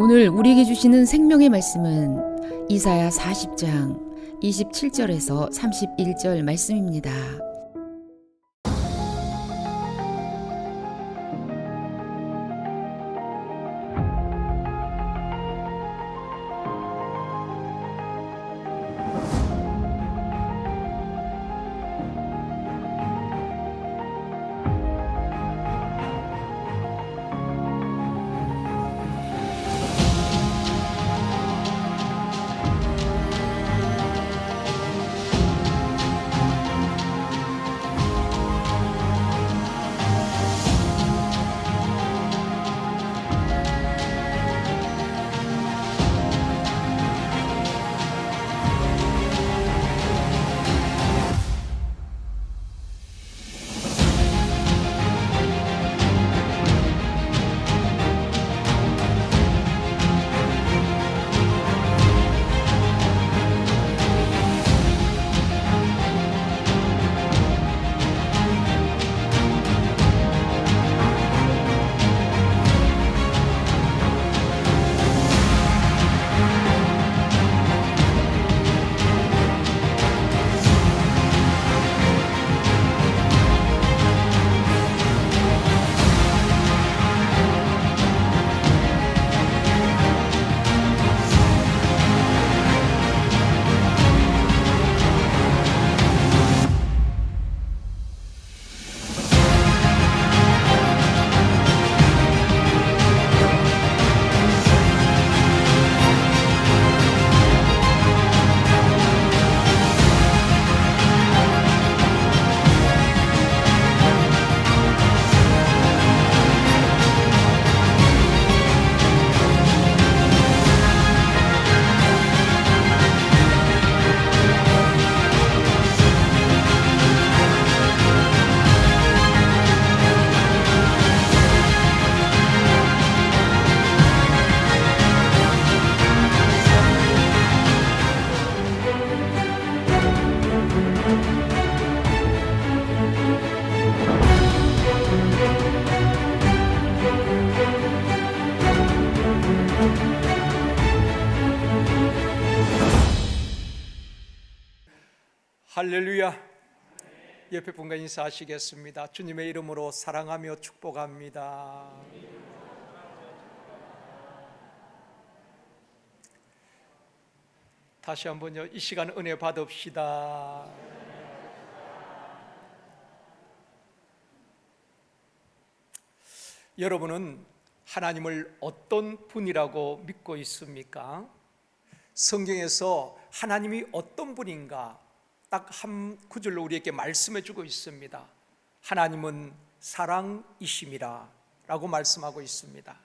오늘 우리에게 주시는 생명의 말씀은 이사야 40장 27절에서 31절 말씀입니다. 할렐루야. 옆에 분과 인사하시겠습니다. 주님의 이름으로 사랑하며 축복합니다. 다시 한번요, 이 시간 은혜 받읍시다. 여러분은 하나님을 어떤 분이라고 믿고 있습니까? 성경에서 하나님이 어떤 분인가 딱 한 구절로 우리에게 말씀해 주고 있습니다. 하나님은 사랑이심이라 라고 말씀하고 있습니다.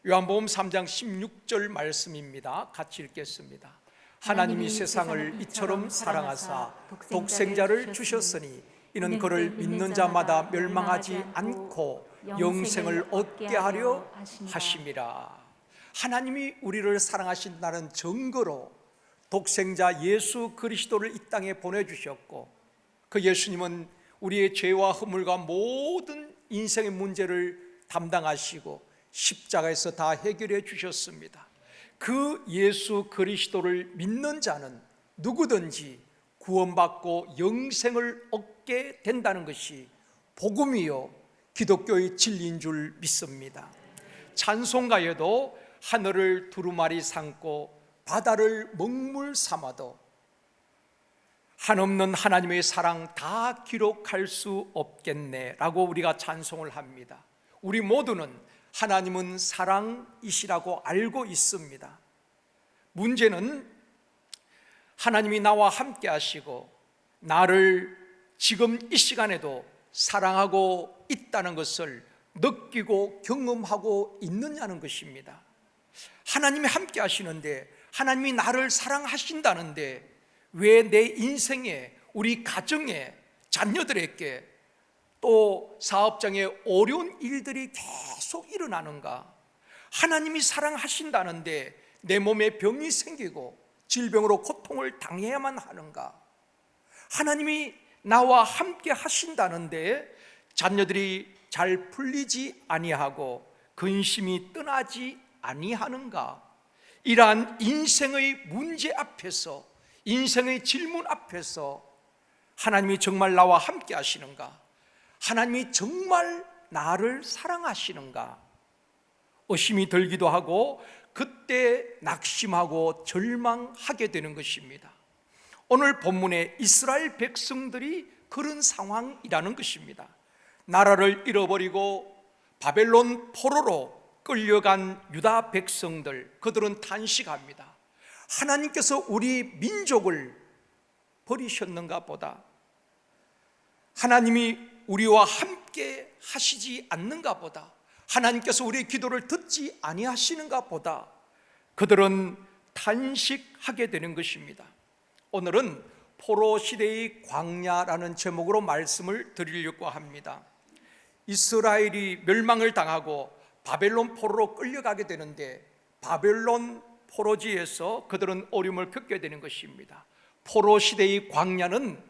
요한복음 3장 16절 말씀입니다. 같이 읽겠습니다. 하나님이 세상을 이처럼 사랑하사 독생자를 주셨으니 이는 그를 믿는 자마다 멸망하지 않고 영생을 얻게 하려 하심이라. 하나님이 우리를 사랑하신다는 증거로 독생자 예수 그리스도를 이 땅에 보내주셨고, 그 예수님은 우리의 죄와 허물과 모든 인생의 문제를 담당하시고 십자가에서 다 해결해 주셨습니다. 그 예수 그리스도를 믿는 자는 누구든지 구원받고 영생을 얻게 된다는 것이 복음이요 기독교의 진리인 줄 믿습니다. 찬송가에도 하늘을 두루마리 삼고 바다를 먹물 삼아도 한없는 하나님의 사랑 다 기록할 수 없겠네 라고 우리가 찬송을 합니다. 우리 모두는 하나님은 사랑이시라고 알고 있습니다. 문제는 하나님이 나와 함께 하시고 나를 지금 이 시간에도 사랑하고 있다는 것을 느끼고 경험하고 있느냐는 것입니다. 하나님이 함께 하시는데, 하나님이 나를 사랑하신다는데 왜 내 인생에, 우리 가정에, 자녀들에게 또 사업장에 어려운 일들이 계속 일어나는가? 하나님이 사랑하신다는데 내 몸에 병이 생기고 질병으로 고통을 당해야만 하는가? 하나님이 나와 함께 하신다는데 자녀들이 잘 풀리지 아니하고 근심이 떠나지 아니하는가? 이러한 인생의 문제 앞에서, 인생의 질문 앞에서 하나님이 정말 나와 함께 하시는가? 하나님이 정말 나를 사랑하시는가? 의심이 들기도 하고 그때 낙심하고 절망하게 되는 것입니다. 오늘 본문에 이스라엘 백성들이 그런 상황이라는 것입니다. 나라를 잃어버리고 바벨론 포로로 끌려간 유다 백성들, 그들은 탄식합니다. 하나님께서 우리 민족을 버리셨는가 보다, 하나님이 우리와 함께 하시지 않는가 보다, 하나님께서 우리의 기도를 듣지 아니하시는가 보다, 그들은 탄식하게 되는 것입니다. 오늘은 포로 시대의 광야라는 제목으로 말씀을 드리려고 합니다. 이스라엘이 멸망을 당하고 바벨론 포로로 끌려가게 되는데, 바벨론 포로지에서 그들은 어려움을 겪게 되는 것입니다. 포로 시대의 광야는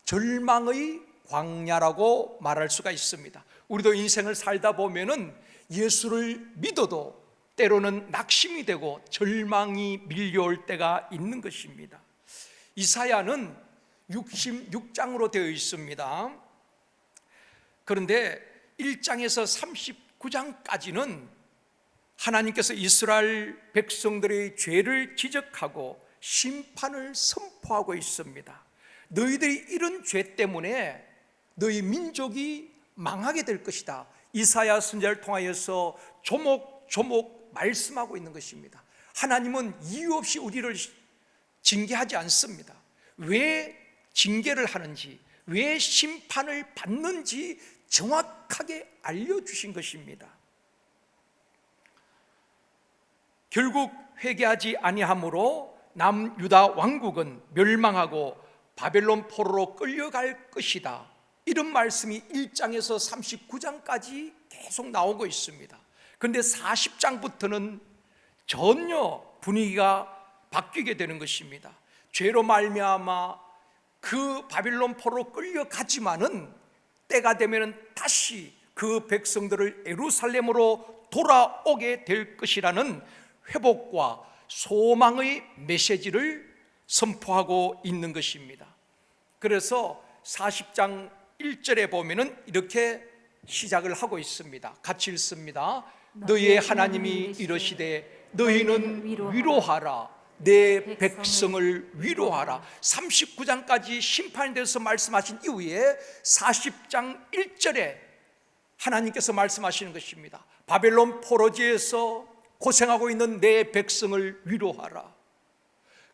절망의 광야라고 말할 수가 있습니다. 우리도 인생을 살다 보면은 예수를 믿어도 때로는 낙심이 되고 절망이 밀려올 때가 있는 것입니다. 이사야는 66장으로 되어 있습니다. 그런데 1장에서 39장까지는 하나님께서 이스라엘 백성들의 죄를 지적하고 심판을 선포하고 있습니다. 너희들이 이런 죄 때문에 너희 민족이 망하게 될 것이다. 이사야 선지자를 통하여서 조목조목 말씀하고 있는 것입니다. 하나님은 이유 없이 우리를 징계하지 않습니다. 왜 징계를 하는지, 왜 심판을 받는지 정확하게 알려주신 것입니다. 결국 회개하지 아니함으로 남유다 왕국은 멸망하고 바벨론 포로로 끌려갈 것이다. 이런 말씀이 1장에서 39장까지 계속 나오고 있습니다. 그런데 40장부터는 전혀 분위기가 바뀌게 되는 것입니다. 죄로 말미암아 그 바빌론 포로로 끌려가지만은 때가 되면 다시 그 백성들을 예루살렘으로 돌아오게 될 것이라는 회복과 소망의 메시지를 선포하고 있는 것입니다. 그래서 40장 1절에 보면은 이렇게 시작을 하고 있습니다. 같이 읽습니다. 너희의 하나님이 이르시되 너희는 위로하라, 내 백성을 위로하라. 39장까지 심판에 대해서 말씀하신 이후에 40장 1절에 하나님께서 말씀하시는 것입니다. 바벨론 포로지에서 고생하고 있는 내 백성을 위로하라.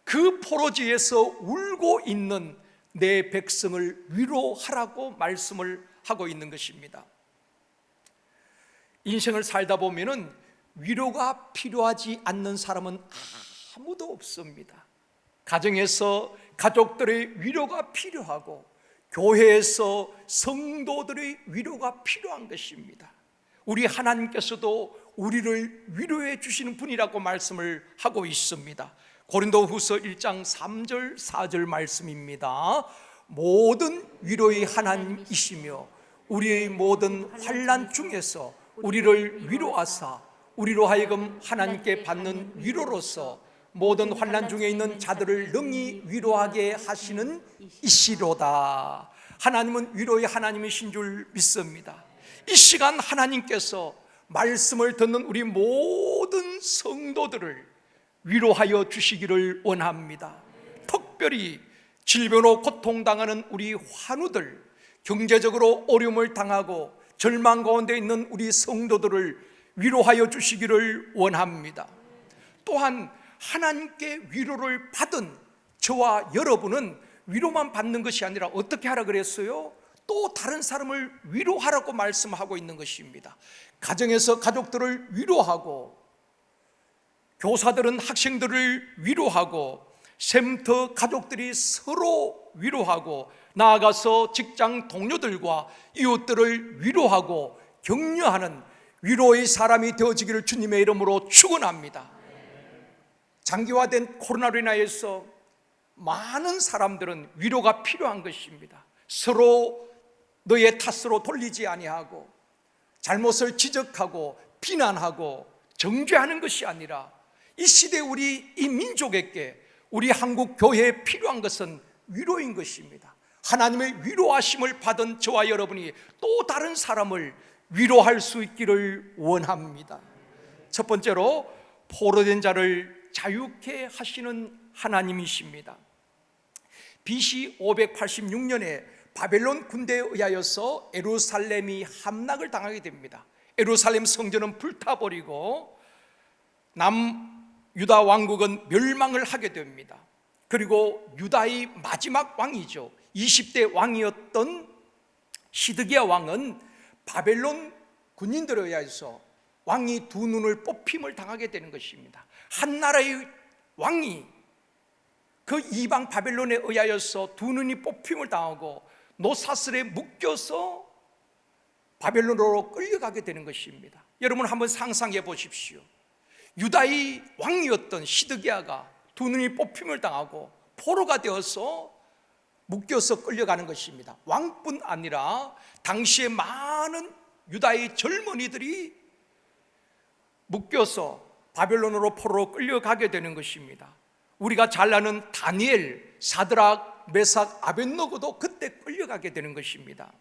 그 포로지에서 울고 있는 내 백성을 위로하라고 말씀을 하고 있는 것입니다. 인생을 살다 보면은 위로가 필요하지 않는 사람은 아무도 없습니다. 가정에서 가족들의 위로가 필요하고 교회에서 성도들의 위로가 필요한 것입니다. 우리 하나님께서도 우리를 위로해 주시는 분이라고 말씀을 하고 있습니다. 고린도후서 1장 3절 4절 말씀입니다. 모든 위로의 하나님이시며 우리의 모든 환난 중에서 우리를 위로하사 우리로 하여금 하나님께 받는 위로로서 모든 환난 중에 있는 자들을 능히 위로하게 하시는 이시로다. 하나님은 위로의 하나님이신 줄 믿습니다. 이 시간 하나님께서 말씀을 듣는 우리 모든 성도들을 위로하여 주시기를 원합니다. 특별히 질병으로 고통당하는 우리 환우들, 경제적으로 어려움을 당하고 절망 가운데 있는 우리 성도들을 위로하여 주시기를 원합니다. 또한 하나님께 위로를 받은 저와 여러분은 위로만 받는 것이 아니라 어떻게 하라 그랬어요? 또 다른 사람을 위로하라고 말씀하고 있는 것입니다. 가정에서 가족들을 위로하고, 교사들은 학생들을 위로하고, 샘터 가족들이 서로 위로하고, 나아가서 직장 동료들과 이웃들을 위로하고 격려하는 위로의 사람이 되어지기를 주님의 이름으로 축원합니다. 장기화된 코로나로 인하여서 많은 사람들은 위로가 필요한 것입니다. 서로 너의 탓으로 돌리지 아니하고 잘못을 지적하고 비난하고 정죄하는 것이 아니라 이 시대 우리 이 민족에게 우리 한국 교회에 필요한 것은 위로인 것입니다. 하나님의 위로하심을 받은 저와 여러분이 또 다른 사람을 위로할 수 있기를 원합니다. 첫 번째로 포로된 자를 자유케 하시는 하나님이십니다. BC 586년에 바벨론 군대에 의하여서 예루살렘이 함락을 당하게 됩니다. 예루살렘 성전은 불타버리고 남유다 왕국은 멸망을 하게 됩니다. 그리고 유다의 마지막 왕이죠, 20대 왕이었던 시드기야 왕은 바벨론 군인들에 의해서 왕이 두 눈을 뽑힘을 당하게 되는 것입니다. 한 나라의 왕이 그 이방 바벨론에 의하여서 두 눈이 뽑힘을 당하고 노사슬에 묶여서 바벨론으로 끌려가게 되는 것입니다. 여러분 한번 상상해 보십시오. 유다의 왕이었던 시드기야가 두 눈이 뽑힘을 당하고 포로가 되어서 묶여서 끌려가는 것입니다. 왕뿐 아니라 당시에 많은 유다의 젊은이들이 묶여서 바벨론으로 포로로 끌려가게 되는 것입니다. 우리가 잘 아는 다니엘, 사드락, 메삭, 아벳노고도 그때 끌려가게 되는 것입니다.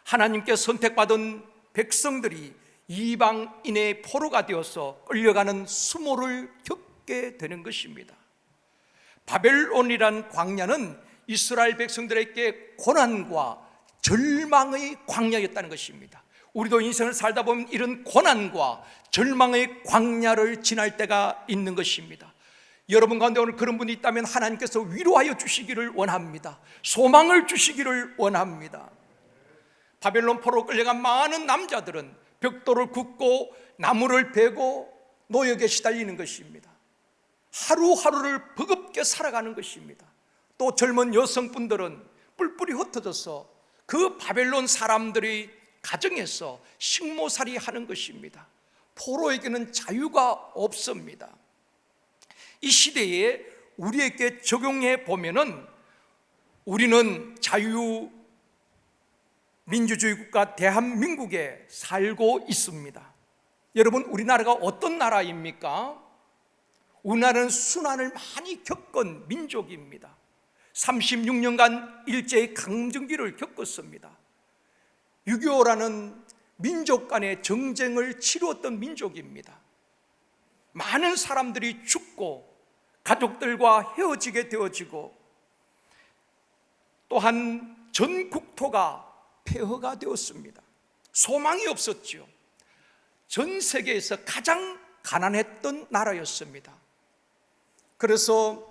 하나님께 선택받은 백성들이 이방인의 포로가 되어서 끌려가는 수모를 겪게 되는 것입니다. 바벨론이란 광야는 이스라엘 백성들에게 고난과 절망의 광야였다는 것입니다. 우리도 인생을 살다 보면 이런 고난과 절망의 광야를 지날 때가 있는 것입니다. 여러분 가운데 오늘 그런 분이 있다면 하나님께서 위로하여 주시기를 원합니다. 소망을 주시기를 원합니다. 바벨론 포로로 끌려간 많은 남자들은 벽돌을 굽고 나무를 베고 노역에 시달리는 것입니다. 하루하루를 버겁게 살아가는 것입니다. 또 젊은 여성분들은 뿔뿔이 흩어져서 그 바벨론 사람들의 가정에서 식모살이 하는 것입니다. 포로에게는 자유가 없습니다. 이 시대에 우리에게 적용해 보면은 우리는 자유민주주의 국가 대한민국에 살고 있습니다. 여러분, 우리나라가 어떤 나라입니까? 우리나라는 순환을 많이 겪은 민족입니다. 36년간 일제의 강점기를 겪었습니다. 6.25라는 민족 간의 정쟁을 치루었던 민족입니다. 많은 사람들이 죽고 가족들과 헤어지게 되어지고 또한 전 국토가 폐허가 되었습니다. 소망이 없었죠. 전 세계에서 가장 가난했던 나라였습니다. 그래서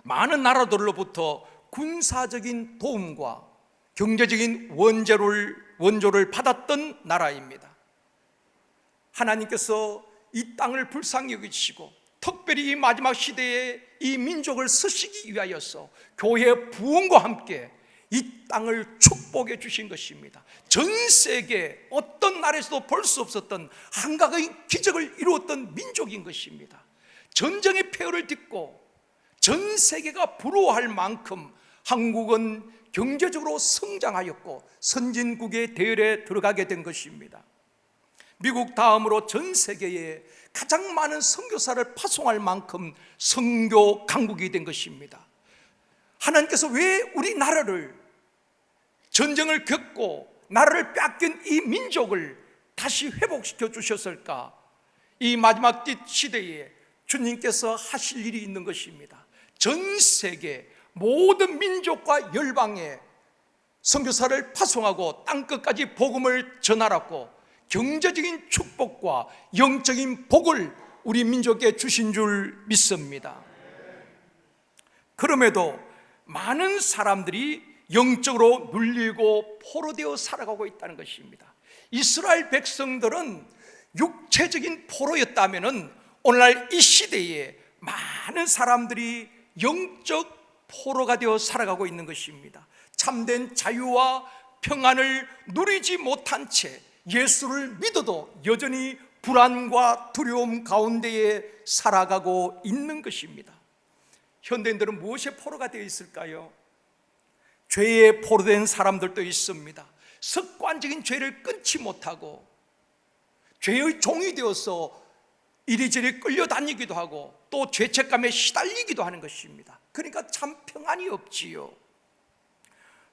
많은 나라들로부터 군사적인 도움과 경제적인 원조를 받았던 나라입니다. 하나님께서 이 땅을 불쌍히 여기시고 특별히 이 마지막 시대에 이 민족을 쓰시기 위하여서 교회의 부흥과 함께 이 땅을 축복해 주신 것입니다. 전 세계 어떤 나라에서도 볼 수 없었던 한각의 기적을 이루었던 민족인 것입니다. 전쟁의 폐허를 딛고 전 세계가 부러워할 만큼 한국은 경제적으로 성장하였고 선진국의 대열에 들어가게 된 것입니다. 미국 다음으로 전 세계에 가장 많은 선교사를 파송할 만큼 선교 강국이 된 것입니다. 하나님께서 왜 우리나라를 전쟁을 겪고 나라를 빼앗긴 이 민족을 다시 회복시켜 주셨을까? 이 마지막 시대에 주님께서 하실 일이 있는 것입니다. 전 세계 모든 민족과 열방에 선교사를 파송하고 땅끝까지 복음을 전하라고 경제적인 축복과 영적인 복을 우리 민족에 주신 줄 믿습니다. 그럼에도 많은 사람들이 영적으로 눌리고 포로되어 살아가고 있다는 것입니다. 이스라엘 백성들은 육체적인 포로였다면 오늘날 이 시대에 많은 사람들이 영적 포로가 되어 살아가고 있는 것입니다. 참된 자유와 평안을 누리지 못한 채 예수를 믿어도 여전히 불안과 두려움 가운데에 살아가고 있는 것입니다. 현대인들은 무엇에 포로가 되어 있을까요? 죄에 포로된 사람들도 있습니다. 습관적인 죄를 끊지 못하고 죄의 종이 되어서 이리저리 끌려다니기도 하고 또 죄책감에 시달리기도 하는 것입니다. 그러니까 참 평안이 없지요.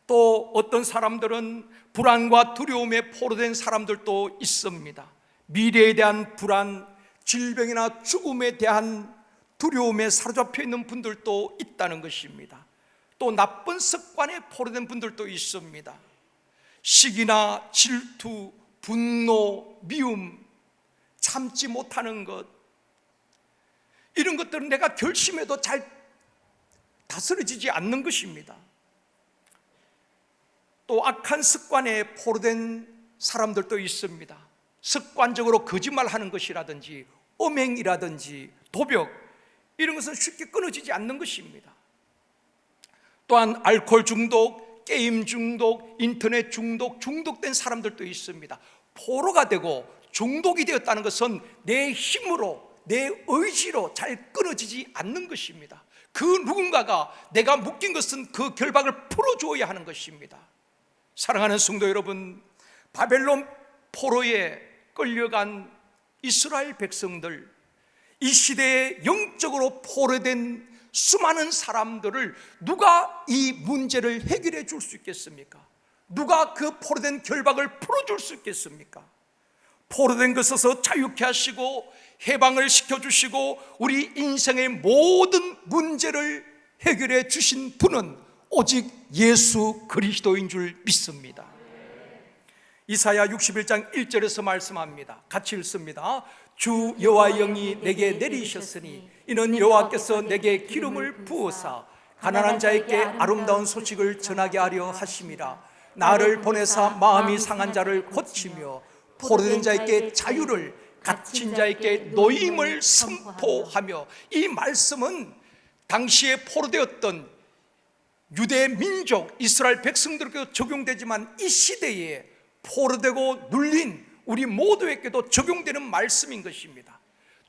또 어떤 사람들은 불안과 두려움에 포로된 사람들도 있습니다. 미래에 대한 불안, 질병이나 죽음에 대한 두려움에 사로잡혀 있는 분들도 있다는 것입니다. 또 나쁜 습관에 포로된 분들도 있습니다. 시기나 질투, 분노, 미움, 참지 못하는 것, 이런 것들은 내가 결심해도 잘 다스려지지 않는 것입니다. 또 악한 습관에 포로된 사람들도 있습니다. 습관적으로 거짓말하는 것이라든지 음행이라든지 도벽, 이런 것은 쉽게 끊어지지 않는 것입니다. 또한 알코올 중독, 게임 중독, 인터넷 중독, 중독된 사람들도 있습니다. 포로가 되고 중독이 되었다는 것은 내 힘으로, 내 의지로 잘 끊어지지 않는 것입니다. 그 누군가가 내가 묶인 것은 그 결박을 풀어주어야 하는 것입니다. 사랑하는 성도 여러분, 바벨론 포로에 끌려간 이스라엘 백성들, 이 시대에 영적으로 포로된 수많은 사람들을 누가 이 문제를 해결해 줄 수 있겠습니까? 누가 그 포로된 결박을 풀어줄 수 있겠습니까? 포로된 것에서 자유케 하시고 해방을 시켜주시고 우리 인생의 모든 문제를 해결해 주신 분은 오직 예수 그리스도인 줄 믿습니다. 이사야 61장 1절에서 말씀합니다. 같이 읽습니다. 주 여호와의 영이 내게 내리셨으니 이는 여호와께서 내게 기름을 부으사 가난한 자에게 아름다운 소식을 전하게 하려 하심이라. 나를 보내사 마음이 상한 자를 고치며 포로된 자에게 자유를, 갇힌 자에게 노임을 선포하며. 이 말씀은 당시에 포로되었던 유대 민족 이스라엘 백성들에게도 적용되지만 이 시대에 포로되고 눌린 우리 모두에게도 적용되는 말씀인 것입니다.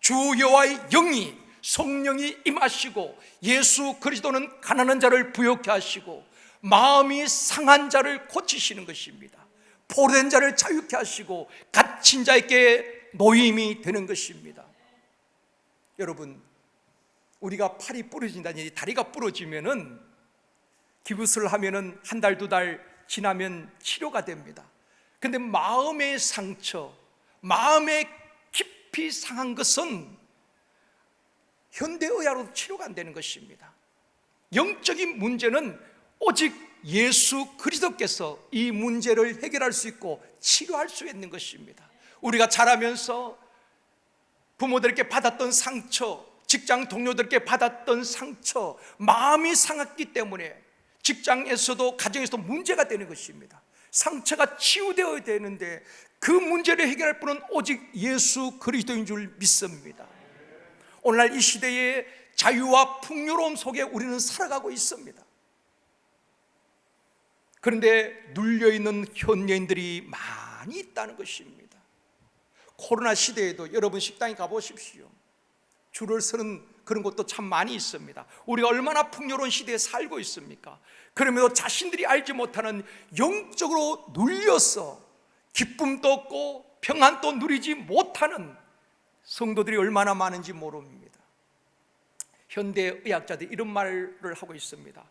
주 여호와의 영이, 성령이 임하시고 예수 그리스도는 가난한 자를 부욕케 하시고 마음이 상한 자를 고치시는 것입니다. 포로된 자를 자유케 하시고 갇힌 자에게 노임이 되는 것입니다. 여러분, 우리가 팔이 부러진다든지 다리가 부러지면은 기부스를 하면은 한 달, 두 달 지나면 치료가 됩니다. 근데 마음의 상처, 마음에 깊이 상한 것은 현대의학으로도 치료가 안 되는 것입니다. 영적인 문제는 오직 예수 그리스도께서 이 문제를 해결할 수 있고 치료할 수 있는 것입니다. 우리가 자라면서 부모들께 받았던 상처, 직장 동료들께 받았던 상처, 마음이 상했기 때문에 직장에서도 가정에서도 문제가 되는 것입니다. 상처가 치유되어야 되는데 그 문제를 해결할 분은 오직 예수 그리스도인 줄 믿습니다. 오늘날 이 시대에 자유와 풍요로움 속에 우리는 살아가고 있습니다. 그런데 눌려있는 현대인들이 많이 있다는 것입니다. 코로나 시대에도 여러분 식당에 가보십시오. 줄을 서는 그런 곳도 참 많이 있습니다. 우리가 얼마나 풍요로운 시대에 살고 있습니까? 그러면서 자신들이 알지 못하는 영적으로 눌려서 기쁨도 없고 평안도 누리지 못하는 성도들이 얼마나 많은지 모릅니다. 현대의학자들이 이런 말을 하고 있습니다.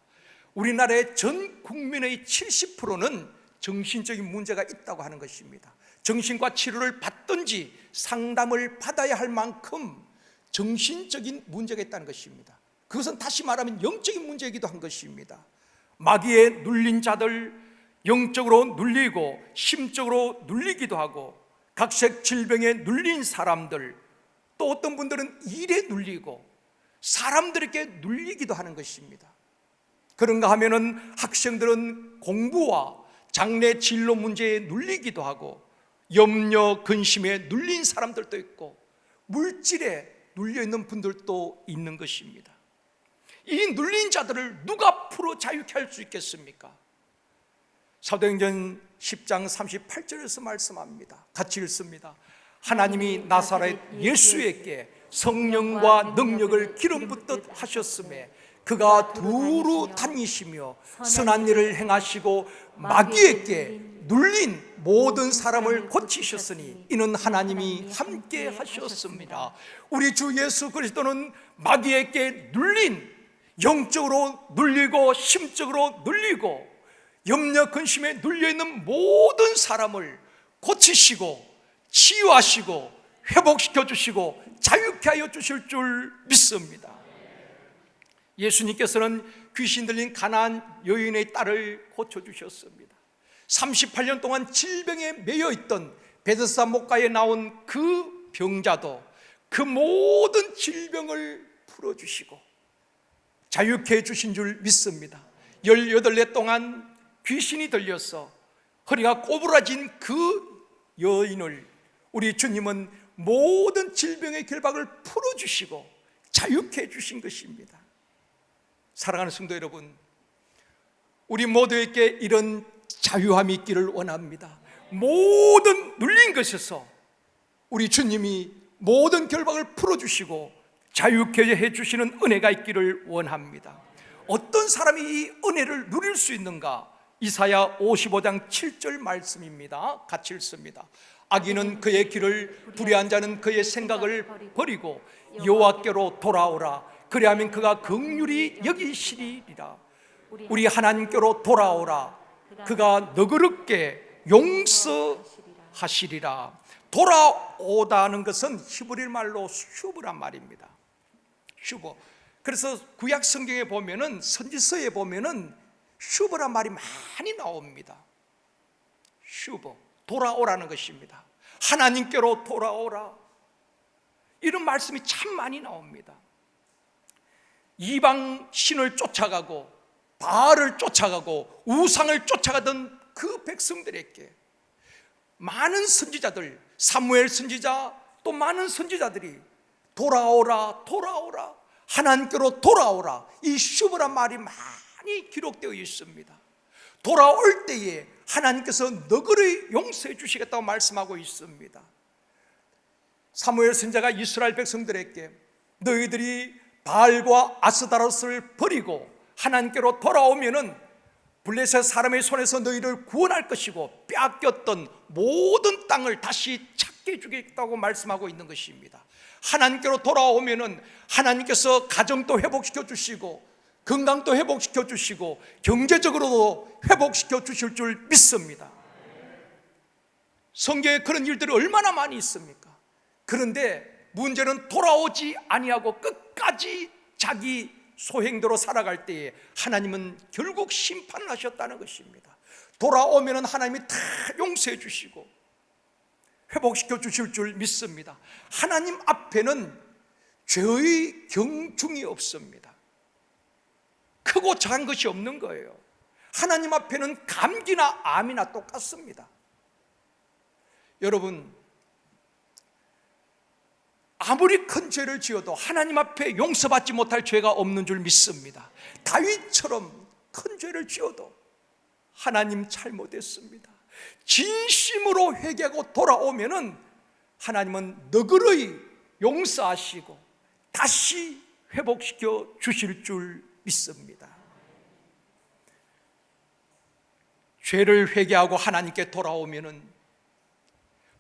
우리나라의 전 국민의 70%는 정신적인 문제가 있다고 하는 것입니다. 정신과 치료를 받든지 상담을 받아야 할 만큼 정신적인 문제가 있다는 것입니다. 그것은 다시 말하면 영적인 문제이기도 한 것입니다. 마귀에 눌린 자들, 영적으로 눌리고 심적으로 눌리기도 하고 각색 질병에 눌린 사람들, 또 어떤 분들은 일에 눌리고 사람들에게 눌리기도 하는 것입니다. 그런가 하면은 학생들은 공부와 장래 진로 문제에 눌리기도 하고 염려, 근심에 눌린 사람들도 있고 물질에 눌려있는 분들도 있는 것입니다. 이 눌린 자들을 누가 풀어 자유케 할 수 있겠습니까? 사도행전 10장 38절에서 말씀합니다. 같이 읽습니다. 하나님이 나사렛 예수에게 성령과 능력을 기름 붓듯 하셨음에 그가 두루 다니시며 선한 일을 행하시고 마귀에게 눌린 모든 사람을 고치셨으니 이는 하나님이 함께 하셨습니다. 우리 주 예수 그리스도는 마귀에게 눌린, 영적으로 눌리고 심적으로 눌리고 염려 근심에 눌려있는 모든 사람을 고치시고 치유하시고 회복시켜 주시고 자유케 하여 주실 줄 믿습니다. 예수님께서는 귀신 들린 가나안 여인의 딸을 고쳐주셨습니다. 38년 동안 질병에 매여있던 베데스다 목가에 나온 그 병자도 그 모든 질병을 풀어주시고 자유케 해주신 줄 믿습니다. 18년 동안 귀신이 들려서 허리가 꼬부라진 그 여인을 우리 주님은 모든 질병의 결박을 풀어주시고 자유케 해주신 것입니다. 사랑하는 성도 여러분, 우리 모두에게 이런 자유함이 있기를 원합니다. 모든 눌린 것에서 우리 주님이 모든 결박을 풀어주시고 자유케 해주시는 은혜가 있기를 원합니다. 어떤 사람이 이 은혜를 누릴 수 있는가? 이사야 55장 7절 말씀입니다. 같이 읽습니다. 악인은 그의 길을, 불의한 자는 그의 생각을 버리고 여호와께로 돌아오라. 그리하면 그가 긍휼히 여기시리라. 우리 하나님께로 돌아오라. 그가 너그럽게 용서하시리라. 돌아오다는 것은 히브리 말로 슈브란 말입니다. 슈브. 그래서 구약 성경에 보면은, 선지서에 보면은 슈브란 말이 많이 나옵니다. 슈브, 돌아오라는 것입니다. 하나님께로 돌아오라, 이런 말씀이 참 많이 나옵니다. 이방 신을 쫓아가고 바알을 쫓아가고 우상을 쫓아가던 그 백성들에게 많은 선지자들, 사무엘 선지자, 또 많은 선지자들이 돌아오라, 돌아오라, 하나님께로 돌아오라, 이 슈브란 말이 많이 기록되어 있습니다. 돌아올 때에 하나님께서 너그러이 용서해 주시겠다고 말씀하고 있습니다. 사무엘 선지자가 이스라엘 백성들에게 너희들이 바알과 아스다롯을 버리고 하나님께로 돌아오면은 블레셋 사람의 손에서 너희를 구원할 것이고 빼앗겼던 모든 땅을 다시 찾게 해주겠다고 말씀하고 있는 것입니다. 하나님께로 돌아오면은 하나님께서 가정도 회복시켜 주시고 건강도 회복시켜 주시고 경제적으로도 회복시켜 주실 줄 믿습니다. 성경에 그런 일들이 얼마나 많이 있습니까? 그런데 문제는 돌아오지 아니하고 끝까지 자기 소행대로 살아갈 때에 하나님은 결국 심판을 하셨다는 것입니다. 돌아오면 하나님이 다 용서해 주시고 회복시켜 주실 줄 믿습니다. 하나님 앞에는 죄의 경중이 없습니다. 크고 작은 것이 없는 거예요. 하나님 앞에는 감기나 암이나 똑같습니다. 여러분, 아무리 큰 죄를 지어도 하나님 앞에 용서받지 못할 죄가 없는 줄 믿습니다. 다윗처럼 큰 죄를 지어도 하나님 잘못했습니다, 진심으로 회개하고 돌아오면은 하나님은 너그러이 용서하시고 다시 회복시켜 주실 줄 믿습니다. 죄를 회개하고 하나님께 돌아오면은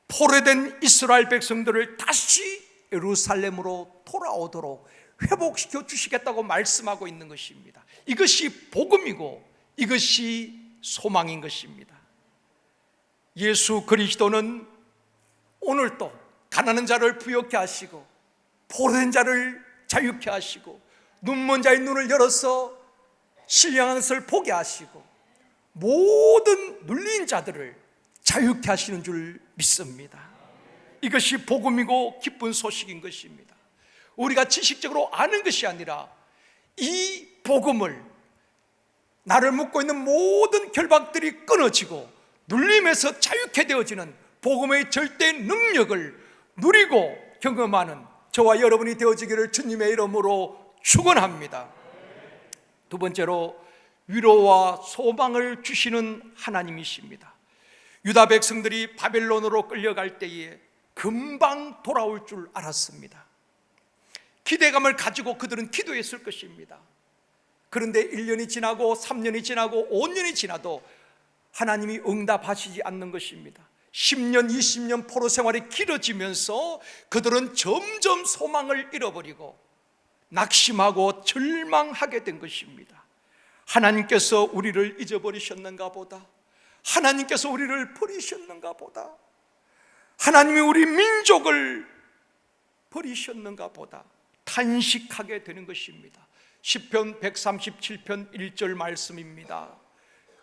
포로된 이스라엘 백성들을 다시 예루살렘으로 돌아오도록 회복시켜 주시겠다고 말씀하고 있는 것입니다. 이것이 복음이고 이것이 소망인 것입니다. 예수 그리스도는 오늘도 가난한 자를 부욕케 하시고 포로된 자를 자유케 하시고 눈먼 자의 눈을 열어서 신령한 것을 보게 하시고 모든 눌린 자들을 자유케 하시는 줄 믿습니다. 이것이 복음이고 기쁜 소식인 것입니다. 우리가 지식적으로 아는 것이 아니라 이 복음을, 나를 묶고 있는 모든 결박들이 끊어지고 눌림에서 자유케 되어지는 복음의 절대 능력을 누리고 경험하는 저와 여러분이 되어지기를 주님의 이름으로 축원합니다. 두 번째로, 위로와 소망을 주시는 하나님이십니다. 유다 백성들이 바벨론으로 끌려갈 때에 금방 돌아올 줄 알았습니다. 기대감을 가지고 그들은 기도했을 것입니다. 그런데 1년이 지나고 3년이 지나고 5년이 지나도 하나님이 응답하시지 않는 것입니다. 10년, 20년 포로 생활이 길어지면서 그들은 점점 소망을 잃어버리고 낙심하고 절망하게 된 것입니다. 하나님께서 우리를 잊어버리셨는가 보다, 하나님께서 우리를 버리셨는가 보다, 하나님이 우리 민족을 버리셨는가 보다 탄식하게 되는 것입니다. 시편 137편 1절 말씀입니다.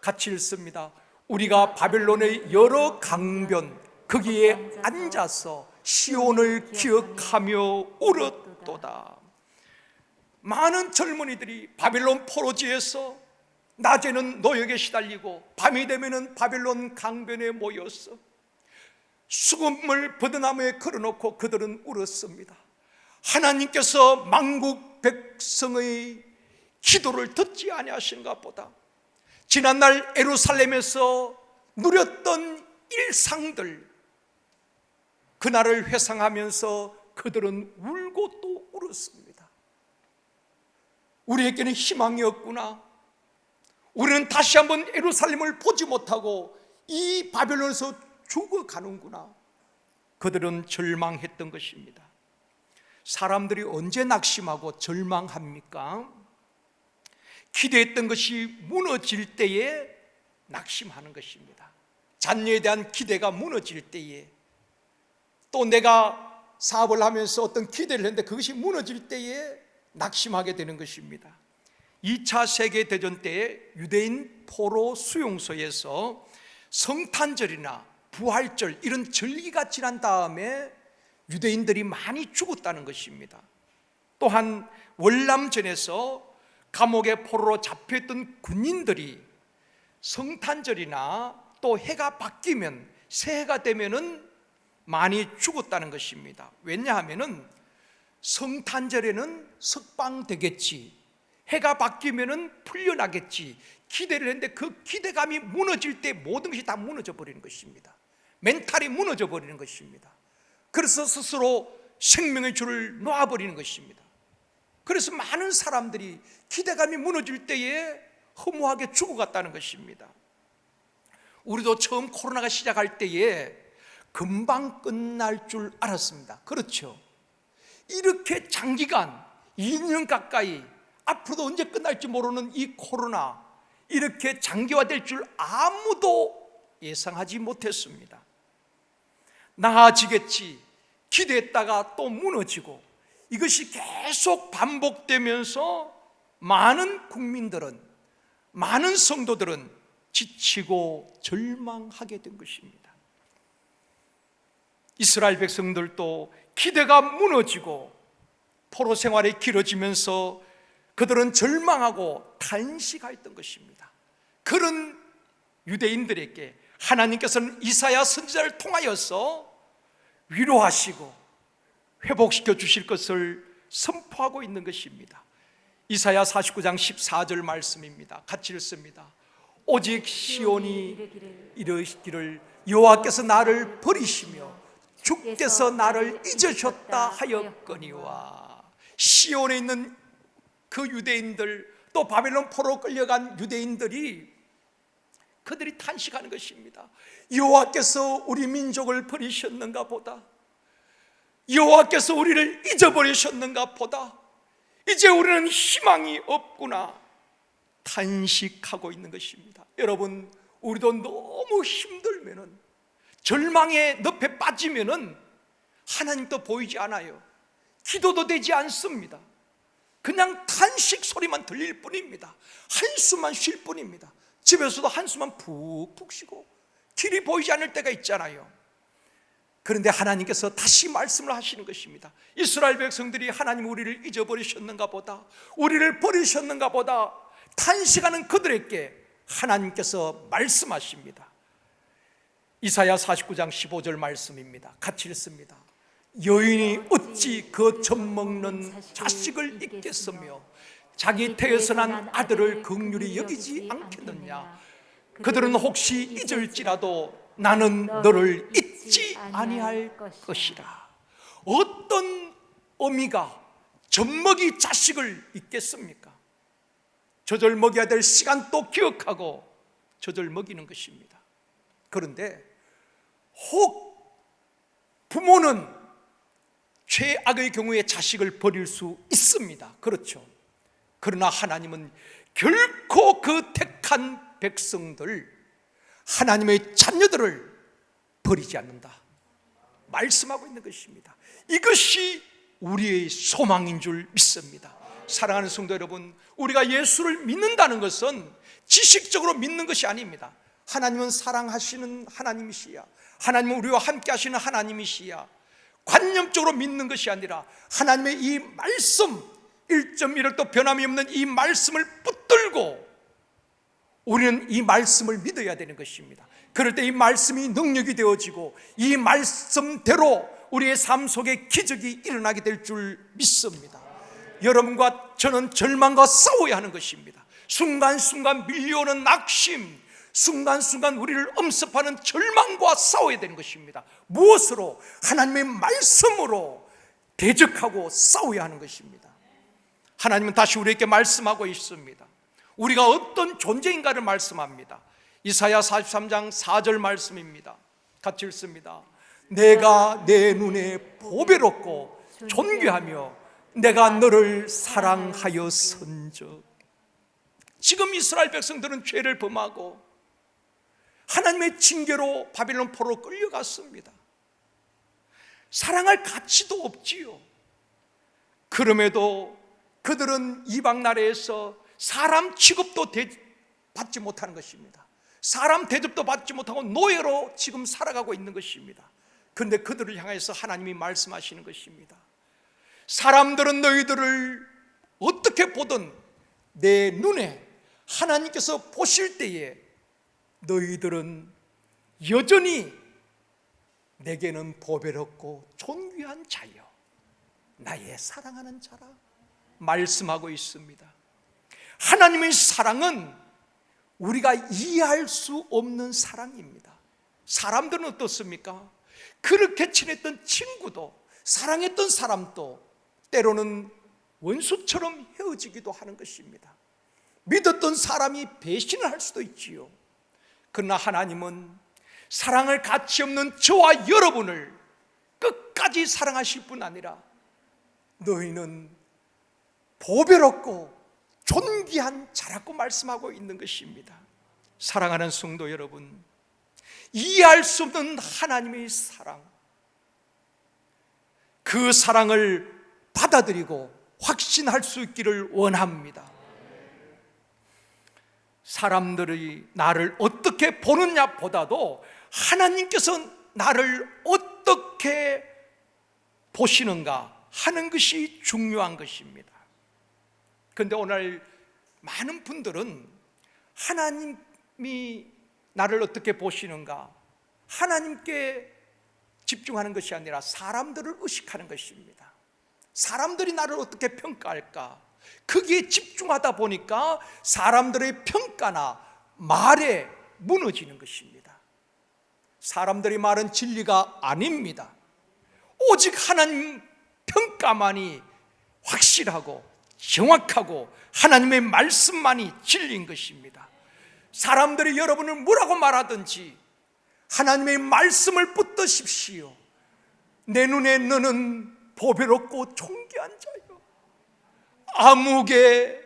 같이 읽습니다. 우리가 바벨론의 여러 강변 거기에 앉아서 시온을 기억하며 울었도다. 많은 젊은이들이 바벨론 포로지에서 낮에는 노역에 시달리고 밤이 되면은 바벨론 강변에 모였어 수금을 버드나무에 걸어놓고 그들은 울었습니다. 하나님께서 만국 백성의 기도를 듣지 아니하신가 보다. 지난날 예루살렘에서 누렸던 일상들, 그날을 회상하면서 그들은 울고 또 울었습니다. 우리에게는 희망이 없구나. 우리는 다시 한번 예루살렘을 보지 못하고 이 바벨론에서 죽어가는구나. 그들은 절망했던 것입니다. 사람들이 언제 낙심하고 절망합니까? 기대했던 것이 무너질 때에 낙심하는 것입니다. 자녀에 대한 기대가 무너질 때에, 또 내가 사업을 하면서 어떤 기대를 했는데 그것이 무너질 때에 낙심하게 되는 것입니다. 2차 세계대전 때에 유대인 포로 수용소에서 성탄절이나 부활절 이런 절기가 지난 다음에 유대인들이 많이 죽었다는 것입니다. 또한 월남전에서 감옥에 포로로 잡혀있던 군인들이 성탄절이나 또 해가 바뀌면 새해가 되면은 많이 죽었다는 것입니다. 왜냐하면은 성탄절에는 석방되겠지, 해가 바뀌면은 풀려나겠지 기대를 했는데 그 기대감이 무너질 때 모든 것이 다 무너져 버리는 것입니다. 멘탈이 무너져 버리는 것입니다. 그래서 스스로 생명의 줄을 놓아버리는 것입니다. 그래서 많은 사람들이 기대감이 무너질 때에 허무하게 죽어갔다는 것입니다. 우리도 처음 코로나가 시작할 때에 금방 끝날 줄 알았습니다. 그렇죠? 이렇게 장기간 2년 가까이 앞으로도 언제 끝날지 모르는 이 코로나, 이렇게 장기화될 줄 아무도 예상하지 못했습니다. 나아지겠지 기대했다가 또 무너지고, 이것이 계속 반복되면서 많은 국민들은, 많은 성도들은 지치고 절망하게 된 것입니다. 이스라엘 백성들도 기대가 무너지고 포로 생활이 길어지면서 그들은 절망하고 탄식하였던 것입니다. 그런 유대인들에게 하나님께서는 이사야 선지자를 통하여서 위로하시고 회복시켜 주실 것을 선포하고 있는 것입니다. 이사야 49장 14절 말씀입니다. 같이 읽습니다. 오직 시온이 이르기를 여호와께서 나를 버리시며 주께서 나를 잊으셨다 하였거니와. 시온에 있는 그 유대인들, 또 바벨론 포로 끌려간 유대인들이 그들이 탄식하는 것입니다. 여호와께서 우리 민족을 버리셨는가 보다, 여호와께서 우리를 잊어버리셨는가 보다, 이제 우리는 희망이 없구나 탄식하고 있는 것입니다. 여러분, 우리도 너무 힘들면은, 절망의 늪에 빠지면은 하나님도 보이지 않아요. 기도도 되지 않습니다. 그냥 탄식 소리만 들릴 뿐입니다. 한숨만 쉴 뿐입니다. 집에서도 한숨만 푹푹 쉬고 길이 보이지 않을 때가 있잖아요. 그런데 하나님께서 다시 말씀을 하시는 것입니다. 이스라엘 백성들이 하나님 우리를 잊어버리셨는가 보다, 우리를 버리셨는가 보다 탄식하는 그들에게 하나님께서 말씀하십니다. 이사야 49장 15절 말씀입니다. 같이 읽습니다. 여인이 어찌 그 젖먹는 자식을 잊겠으며 자기 태에서 난 아들을 긍휼히 여기지 않겠느냐. 그들은 혹시 잊을지라도 나는 너를 잊지 아니할 것이라. 어떤 어미가 젖먹이 자식을 잊겠습니까? 젖을 먹여야 될 시간도 기억하고 젖을 먹이는 것입니다. 그런데 혹 부모는 최악의 경우에 자식을 버릴 수 있습니다. 그렇죠. 그러나 하나님은 결코 그 택한 백성들, 하나님의 자녀들을 버리지 않는다 말씀하고 있는 것입니다. 이것이 우리의 소망인 줄 믿습니다. 사랑하는 성도 여러분, 우리가 예수를 믿는다는 것은 지식적으로 믿는 것이 아닙니다. 하나님은 사랑하시는 하나님이시야, 하나님은 우리와 함께 하시는 하나님이시야, 관념적으로 믿는 것이 아니라 하나님의 이 말씀, 1.1도 변함이 없는 이 말씀을 붙들고 우리는 이 말씀을 믿어야 되는 것입니다. 그럴 때 이 말씀이 능력이 되어지고 이 말씀대로 우리의 삶 속에 기적이 일어나게 될 줄 믿습니다. 여러분과 저는 절망과 싸워야 하는 것입니다. 순간순간 밀려오는 낙심, 순간순간 우리를 엄습하는 절망과 싸워야 되는 것입니다. 무엇으로? 하나님의 말씀으로 대적하고 싸워야 하는 것입니다. 하나님은 다시 우리에게 말씀하고 있습니다. 우리가 어떤 존재인가를 말씀합니다. 이사야 43장 4절 말씀입니다. 같이 읽습니다. 내가 내 눈에 보배롭고 존귀하며 내가 너를 사랑하여 선적. 지금 이스라엘 백성들은 죄를 범하고 하나님의 징계로 바빌론 포로로 끌려갔습니다. 사랑할 가치도 없지요. 그럼에도 그들은 이방 나라에서 사람 취급도 받지 못하는 것입니다. 사람 대접도 받지 못하고 노예로 지금 살아가고 있는 것입니다. 그런데 그들을 향해서 하나님이 말씀하시는 것입니다. 사람들은 너희들을 어떻게 보든 내 눈에 하나님께서 보실 때에 너희들은 여전히 내게는 보배롭고 존귀한 자여, 나의 사랑하는 자라 말씀하고 있습니다. 하나님의 사랑은 우리가 이해할 수 없는 사랑입니다. 사람들은 어떻습니까? 그렇게 친했던 친구도, 사랑했던 사람도 때로는 원수처럼 헤어지기도 하는 것입니다. 믿었던 사람이 배신을 할 수도 있지요. 그러나 하나님은 사랑할 가치 없는 저와 여러분을 끝까지 사랑하실 뿐 아니라 너희는 보배롭고 존귀한 자라고 말씀하고 있는 것입니다. 사랑하는 성도 여러분, 이해할 수 없는 하나님의 사랑, 그 사랑을 받아들이고 확신할 수 있기를 원합니다. 사람들이 나를 어떻게 보느냐 보다도 하나님께서 나를 어떻게 보시는가 하는 것이 중요한 것입니다. 그런데 오늘 많은 분들은 하나님이 나를 어떻게 보시는가, 하나님께 집중하는 것이 아니라 사람들을 의식하는 것입니다. 사람들이 나를 어떻게 평가할까, 거기에 집중하다 보니까 사람들의 평가나 말에 무너지는 것입니다. 사람들이 말은 진리가 아닙니다. 오직 하나님 평가만이 확실하고 정확하고 하나님의 말씀만이 진리인 것입니다. 사람들이 여러분을 뭐라고 말하든지 하나님의 말씀을 붙드십시오. 내 눈에 너는 보배롭고 존귀한 자요, 아무개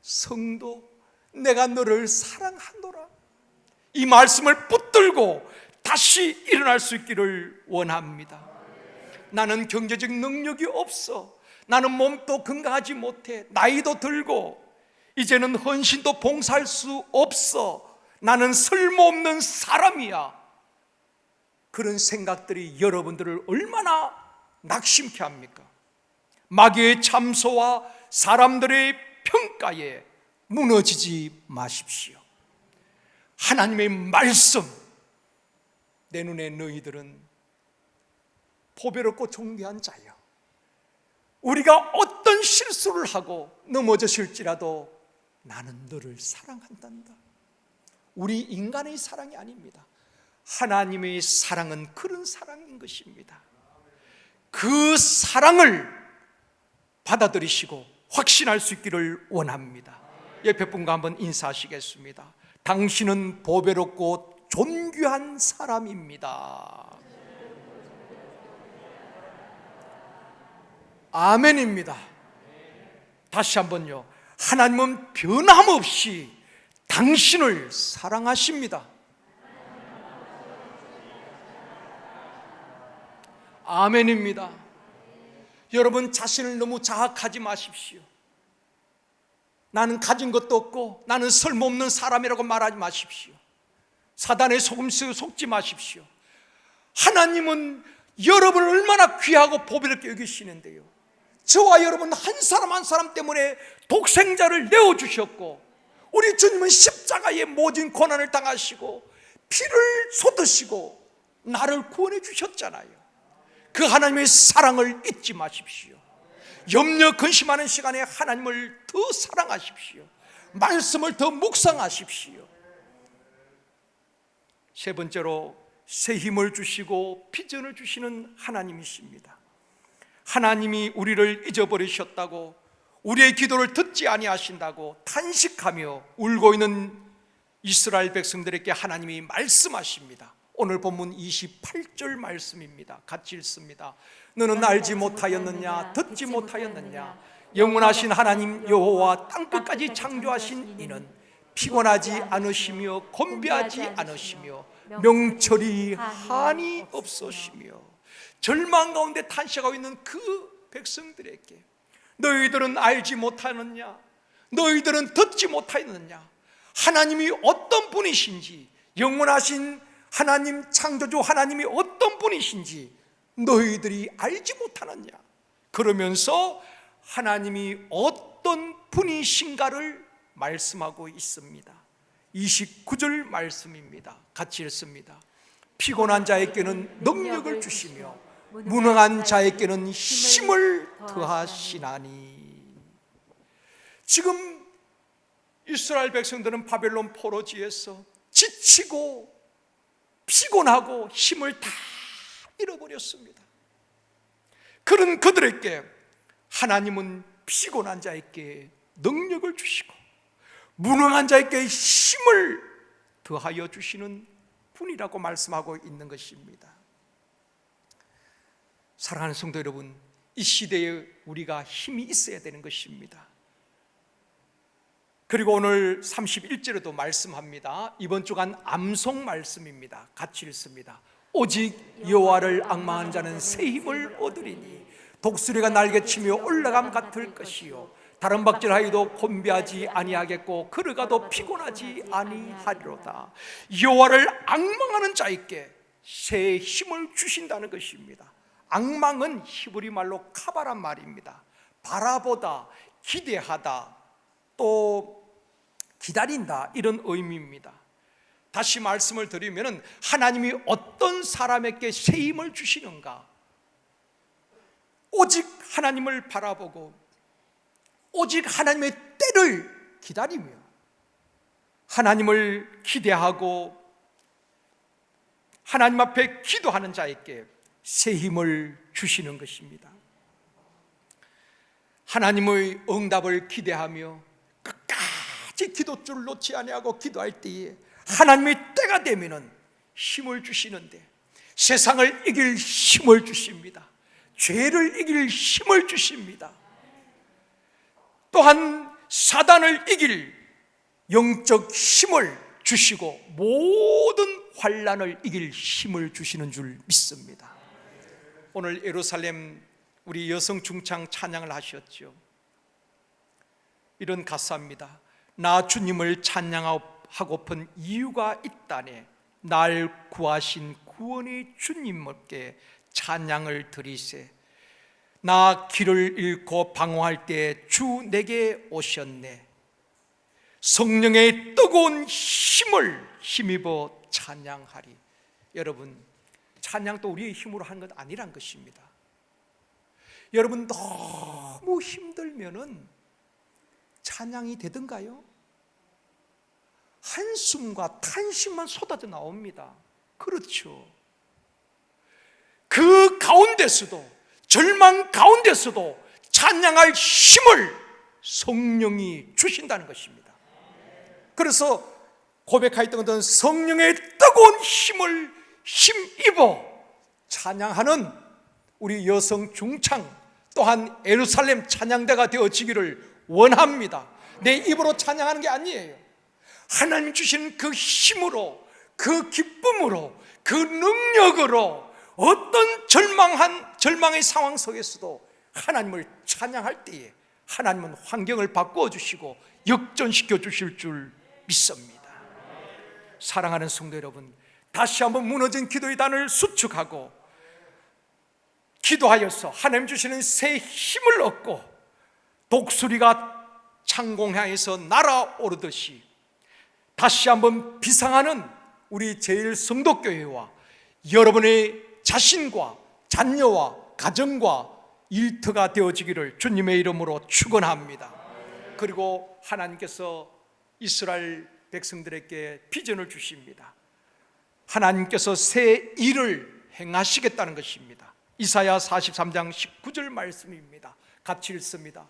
성도, 내가 너를 사랑하노라. 이 말씀을 붙들고 다시 일어날 수 있기를 원합니다. 나는 경제적 능력이 없어, 나는 몸도 건강하지 못해, 나이도 들고 이제는 헌신도 봉사할 수 없어, 나는 쓸모없는 사람이야. 그런 생각들이 여러분들을 얼마나 낙심케 합니까? 마귀의 참소와 사람들의 평가에 무너지지 마십시오. 하나님의 말씀, 내 눈에 너희들은 보배롭고 존귀한 자여, 우리가 어떤 실수를 하고 넘어졌을지라도 나는 너를 사랑한단다. 우리 인간의 사랑이 아닙니다. 하나님의 사랑은 그런 사랑인 것입니다. 그 사랑을 받아들이시고 확신할 수 있기를 원합니다. 옆에 분과 한번 인사하시겠습니다. 당신은 보배롭고 존귀한 사람입니다. 아멘입니다. 다시 한번요. 하나님은 변함없이 당신을 사랑하십니다. 아멘입니다. 여러분 자신을 너무 자학하지 마십시오. 나는 가진 것도 없고 나는 쓸모없는 사람이라고 말하지 마십시오. 사단의 속임수에 속지 마십시오. 하나님은 여러분을 얼마나 귀하고 보배롭게 여기시는데요, 저와 여러분 한 사람 한 사람 때문에 독생자를 내어주셨고, 우리 주님은 십자가에 모진 고난을 당하시고 피를 쏟으시고 나를 구원해 주셨잖아요. 그 하나님의 사랑을 잊지 마십시오. 염려 근심하는 시간에 하나님을 더 사랑하십시오. 말씀을 더 묵상하십시오. 세 번째로 새 힘을 주시고 비전을 주시는 하나님이십니다. 하나님이 우리를 잊어버리셨다고, 우리의 기도를 듣지 아니하신다고 탄식하며 울고 있는 이스라엘 백성들에게 하나님이 말씀하십니다. 오늘 본문 28절 말씀입니다. 같이 읽습니다. 너는 알지 못하였느냐, 듣지 못하였느냐, 영원하신 하나님 여호와 땅끝까지 창조하신 이는 피곤하지 않으시며 곤비하지 않으시며 명철이 한이 없으시며. 절망 가운데 탄식하고 있는 그 백성들에게 너희들은 알지 못하느냐, 너희들은 듣지 못하였느냐, 하나님이 어떤 분이신지, 영원하신 하나님 창조주 하나님이 어떤 분이신지 너희들이 알지 못하느냐. 그러면서 하나님이 어떤 분이신가를 말씀하고 있습니다. 29절 말씀입니다. 같이 읽습니다. 피곤한 자에게는 능력을 주시며 무능한 자에게는 힘을 더하시나니. 지금 이스라엘 백성들은 바벨론 포로지에서 지치고 피곤하고 힘을 다 잃어버렸습니다. 그런 그들에게 하나님은 피곤한 자에게 능력을 주시고 무능한 자에게 힘을 더하여 주시는 분이라고 말씀하고 있는 것입니다. 사랑하는 성도 여러분, 이 시대에 우리가 힘이 있어야 되는 것입니다. 그리고 오늘 31절에도 말씀합니다. 이번 주간 암송 말씀입니다. 같이 읽습니다. 오직 여호와를 앙망한 자는 새 힘을 얻으리니 독수리가 날개치며 올라감 같을 것이요 다른 박질하여도 곤비하지 아니하겠고 걸어가도 피곤하지 아니하리로다. 여호와를 앙망하는 자에게 새 힘을 주신다는 것입니다. 앙망은 히브리 말로 카바란 말입니다. 바라보다, 기대하다, 또 기다린다, 이런 의미입니다. 다시 말씀을 드리면 하나님이 어떤 사람에게 새 힘을 주시는가, 오직 하나님을 바라보고 오직 하나님의 때를 기다리며 하나님을 기대하고 하나님 앞에 기도하는 자에게 새 힘을 주시는 것입니다. 하나님의 응답을 기대하며 끝까지 기도줄을 놓지 아니하고 기도할 때에 하나님의 때가 되면은 힘을 주시는데, 세상을 이길 힘을 주십니다. 죄를 이길 힘을 주십니다. 또한 사단을 이길 영적 힘을 주시고 모든 환난을 이길 힘을 주시는 줄 믿습니다. 오늘 예루살렘 우리 여성 중창 찬양을 하셨죠. 이런 가사입니다. 나 주님을 찬양하고픈 이유가 있다네. 날 구하신 구원의 주님께 찬양을 드리세. 나 길을 잃고 방황할 때 주 내게 오셨네. 성령의 뜨거운 힘을 힘입어 찬양하리. 여러분, 찬양도 우리의 힘으로 하는 것 아니란 것입니다. 여러분, 너무 힘들면은 찬양이 되던가요? 한숨과 탄식만 쏟아져 나옵니다. 그렇죠. 그 가운데서도, 절망 가운데서도 찬양할 힘을 성령이 주신다는 것입니다. 그래서 고백하였던 것은 성령의 뜨거운 힘을 힘입어 찬양하는 우리 여성 중창 또한 예루살렘 찬양대가 되어지기를 원합니다. 내 입으로 찬양하는 게 아니에요. 하나님 주신 그 힘으로, 그 기쁨으로, 그 능력으로 어떤 절망의 상황 속에서도 하나님을 찬양할 때에 하나님은 환경을 바꾸어 주시고 역전시켜 주실 줄 믿습니다. 사랑하는 성도 여러분, 다시 한번 무너진 기도의 단을 수축하고 기도하여서 하나님 주시는 새 힘을 얻고 독수리가 창공향에서 날아오르듯이 다시 한번 비상하는 우리 제일성도교회와 여러분의 자신과 자녀와 가정과 일터가 되어지기를 주님의 이름으로 축원합니다. 그리고 하나님께서 이스라엘 백성들에게 비전을 주십니다. 하나님께서 새 일을 행하시겠다는 것입니다. 이사야 43장 19절 말씀입니다. 같이 읽습니다.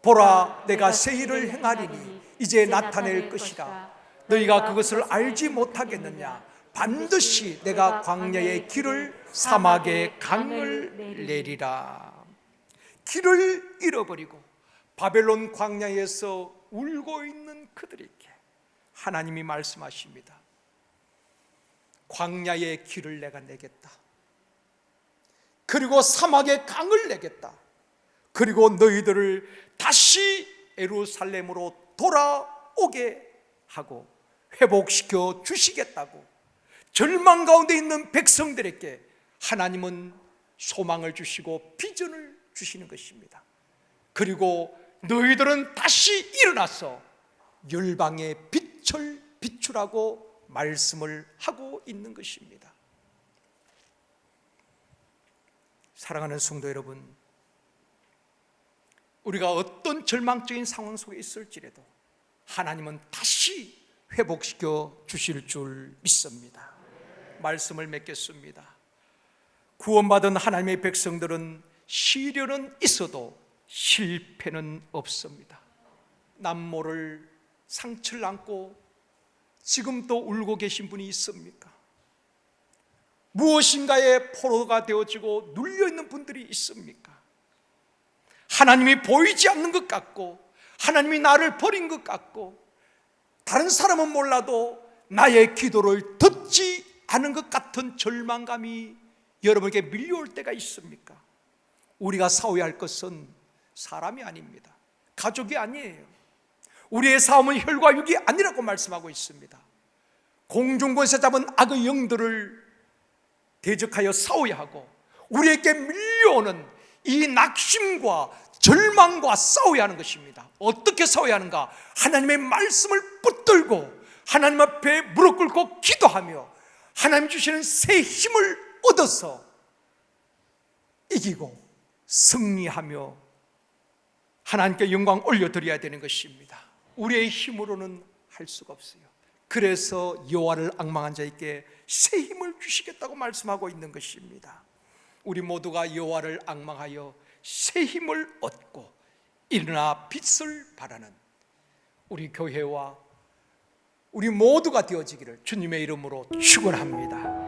보라, 내가 새 일을 행하리니 이제 나타낼 것이라. 너희가 그것을 알지 못하겠느냐? 반드시 내가 광야의 길을 사막의 강을 내리라. 길을 잃어버리고 바벨론 광야에서 울고 있는 그들에게 하나님이 말씀하십니다. 광야의 길을 내가 내겠다. 그리고 사막의 강을 내겠다. 그리고 너희들을 다시 예루살렘으로 돌아오게 하고 회복시켜 주시겠다고 절망 가운데 있는 백성들에게 하나님은 소망을 주시고 비전을 주시는 것입니다. 그리고 너희들은 다시 일어나서 열방의 빛을 비추라고 말씀을 하고 있는 것입니다. 사랑하는 성도 여러분, 우리가 어떤 절망적인 상황 속에 있을지라도 하나님은 다시 회복시켜 주실 줄 믿습니다. 말씀을 맺겠습니다. 구원받은 하나님의 백성들은 시련은 있어도 실패는 없습니다. 남모를 상처를 안고 지금 또 울고 계신 분이 있습니까? 무엇인가에 포로가 되어지고 눌려있는 분들이 있습니까? 하나님이 보이지 않는 것 같고 하나님이 나를 버린 것 같고 다른 사람은 몰라도 나의 기도를 듣지 않은 것 같은 절망감이 여러분에게 밀려올 때가 있습니까? 우리가 싸워야 할 것은 사람이 아닙니다. 가족이 아니에요. 우리의 싸움은 혈과 육이 아니라고 말씀하고 있습니다. 공중권세 잡은 악의 영들을 대적하여 싸워야 하고 우리에게 밀려오는 이 낙심과 절망과 싸워야 하는 것입니다. 어떻게 싸워야 하는가? 하나님의 말씀을 붙들고 하나님 앞에 무릎 꿇고 기도하며 하나님 주시는 새 힘을 얻어서 이기고 승리하며 하나님께 영광 올려드려야 되는 것입니다. 우리의 힘으로는 할 수가 없어요. 그래서 여호와를 앙망한 자에게 새 힘을 주시겠다고 말씀하고 있는 것입니다. 우리 모두가 여호와를 앙망하여 새 힘을 얻고 일어나 빛을 발하는 우리 교회와 우리 모두가 되어지기를 주님의 이름으로 축원합니다.